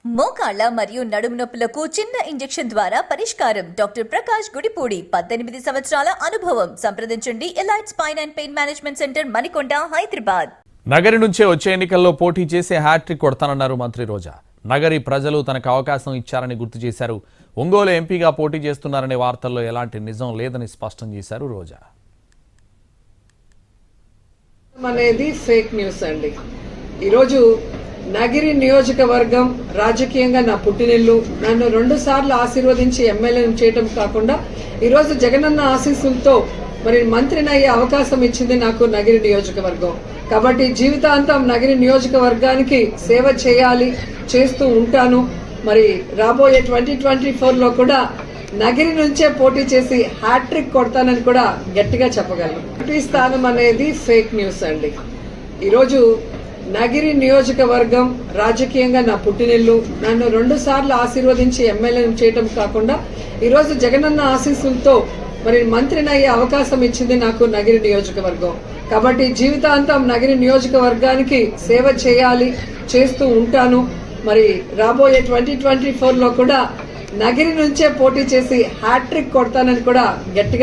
మోకాళ్ళ మరియు నడుము నొప్పులకు చిన్న ఇంజెక్షన్ ద్వారా పరిష్కారం. డాక్టర్ ప్రకాష్ గుడిపూడి 18 సంవత్సరాల అనుభవం. సంప్రదించండి elite spine and pain management centre, Manikonda, Hyderabad. Nagari నుంచే వచ్చే ఎన్నికల్లో పోటీ చేసే హ్యాట్రిక్ కొడతానన్నారు మంత్రి రోజా. నగరి ప్రజలు తనకు అవకాశం ఇచ్చారని గుర్తు చేశారు. ఒంగోలు ఎంపీగా పోటీ చేస్తున్నారనే వార్తల్లో ఎలాంటి నిజం లేదని స్పష్టం చేశారు రోజా. అనేది ఫేక్ న్యూస్ అండి. ఈరోజు నగిరి నియోజకవర్గం రాజకీయంగా నా పుట్టినిల్లు. నన్ను 2 సార్లు ఆశీర్వదించి ఎమ్మెల్యేను చేయటం కాకుండా ఈరోజు జగనన్న ఆశీస్సులతో మరి మంత్రిని అయ్యే అవకాశం ఇచ్చింది నాకు నగిరి నియోజకవర్గం. కాబట్టి జీవితాంతం నగిరి నియోజకవర్గానికి సేవ చేయాలి, చేస్తూ ఉంటాను. మరి రాబోయే 2024లో కూడా నగిరి నుంచే పోటీ చేసి హ్యాట్రిక్ కొడతానని కూడా గట్టిగా చెప్పగలను. ఎంపీ స్థానం అనేది ఫేక్ న్యూస్ అండి. ఈరోజు నగిరి నియోజకవర్గం రాజకీయంగా నా పుట్టినిల్లు. నన్ను 2 సార్లు ఆశీర్వదించి ఎమ్మెల్యేను చేయటం కాకుండా ఈరోజు జగనన్న ఆశీస్సులతో మరి మంత్రిని అయ్యే అవకాశం ఇచ్చింది నాకు నగిరి నియోజకవర్గం. కాబట్టి జీవితాంతం నగిరి నియోజకవర్గానికి సేవ చేయాలి, చేస్తూ ఉంటాను. మరి రాబోయే 2024లో కూడా నగిరి నుంచే పోటీ చేసి హ్యాట్రిక్ కొడతానని కూడా గట్టిగా